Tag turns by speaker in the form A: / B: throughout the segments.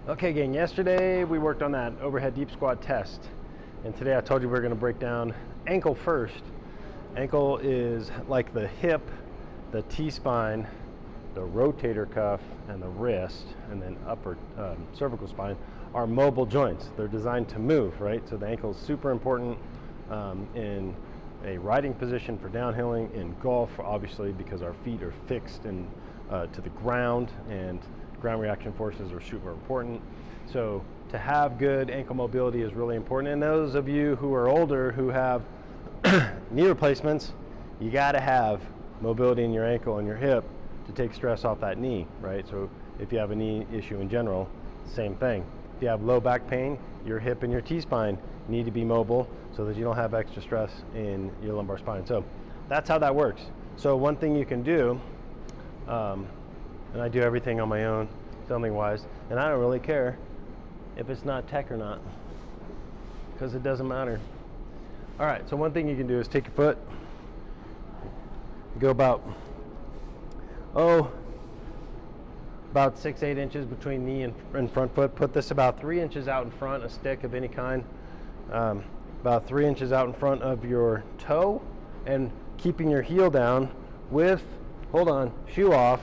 A: Okay gang, yesterday we worked on that overhead deep squat test, and today I told you we are going to break down ankle first. Ankle is like the hip, the T-spine, the rotator cuff, and the wrist, and then upper cervical spine are mobile joints. They're designed to move, right? So the ankle is super important in a riding position for downhilling, in golf obviously because our feet are fixed and to the ground, and ground reaction forces are super important. So to have good ankle mobility is really important. And those of you who are older who have knee replacements, you got to have mobility in your ankle and your hip to take stress off that knee, right? So if you have a knee issue in general, same thing. If you have low back pain, your hip and your T-spine need to be mobile so that you don't have extra stress in your lumbar spine. So that's how that works. So one thing you can do, and I do everything on my own, filming wise, and I don't really care if it's not tech or not, because it doesn't matter. All right, so one thing you can do is take your foot, go about 6-8 inches between knee and front foot. Put this about 3 inches out in front, a stick of any kind, about 3 inches out in front of your toe, and keeping your heel down with, hold on, shoe off.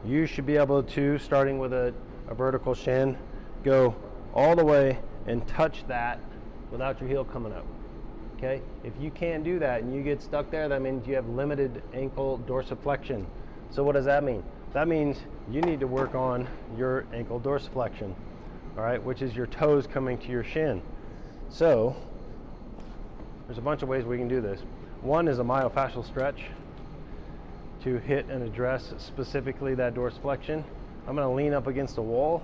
A: You should be able to, starting with a vertical shin, go all the way and touch that without your heel coming up. Okay? If you can't do that and you get stuck there, that means you have limited ankle dorsiflexion. So what does that mean? That means you need to work on your ankle dorsiflexion, all right, which is your toes coming to your shin. So there's a bunch of ways we can do this. One is a myofascial stretch to hit and address specifically that dorsiflexion. I'm going to lean up against a wall.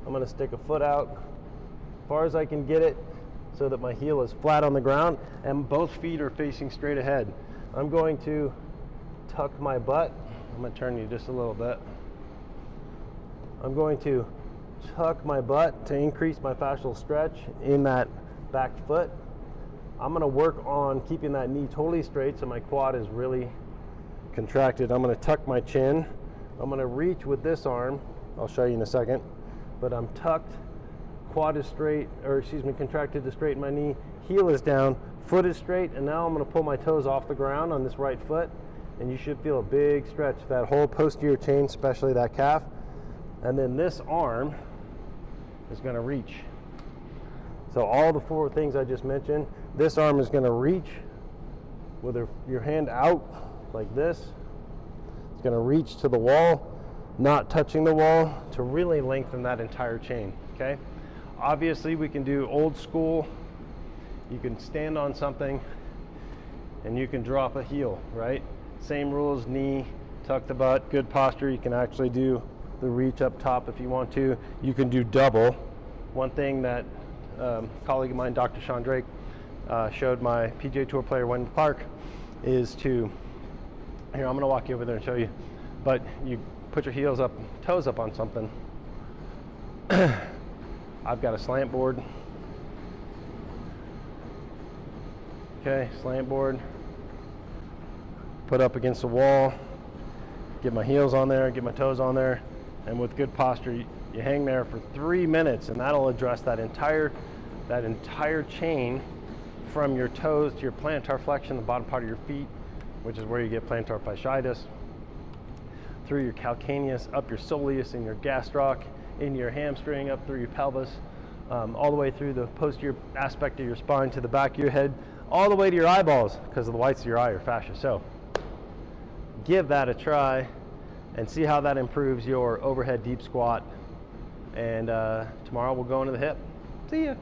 A: I'm going to stick a foot out as far as I can get it so that my heel is flat on the ground and both feet are facing straight ahead. I'm going to tuck my butt. I'm going to turn you just a little bit. I'm going to tuck my butt to increase my fascial stretch in that back foot. I'm going to work on keeping that knee totally straight so my quad is really contracted. I'm going to tuck my chin. I'm going to reach with this arm. I'll show you in a second. But I'm tucked, quad is straight, or excuse me, contracted to straighten my knee. Heel is down, foot is straight, and now I'm going to pull my toes off the ground on this right foot. And you should feel a big stretch, that whole posterior chain, especially that calf. And then this arm is going to reach. So all the four things I just mentioned, this arm is going to reach with your hand out like this. It's going to reach to the wall, not touching the wall, to really lengthen that entire chain, okay? Obviously we can do old school. You can stand on something and you can drop a heel, right? Same rules, knee, tuck the butt, good posture. You can actually do the reach up top if you want to. You can do double. One thing that a colleague of mine, Dr. Sean Drake, showed my PGA Tour player Wendell Clark is to, here, I'm going to walk you over there and show you, but you put your heels up, toes up on something. I've got a slant board. Okay, slant board. Put up against the wall, get my heels on there, get my toes on there, and with good posture, you hang there for 3 minutes, and that'll address that entire chain from your toes to your plantar flexion, the bottom part of your feet, which is where you get plantar fasciitis, through your calcaneus, up your soleus, in your gastroc, into your hamstring, up through your pelvis, all the way through the posterior aspect of your spine to the back of your head, all the way to your eyeballs, because of the whites of your eye are fascia. So give that a try and see how that improves your overhead deep squat. And tomorrow we'll go into the hip. See ya.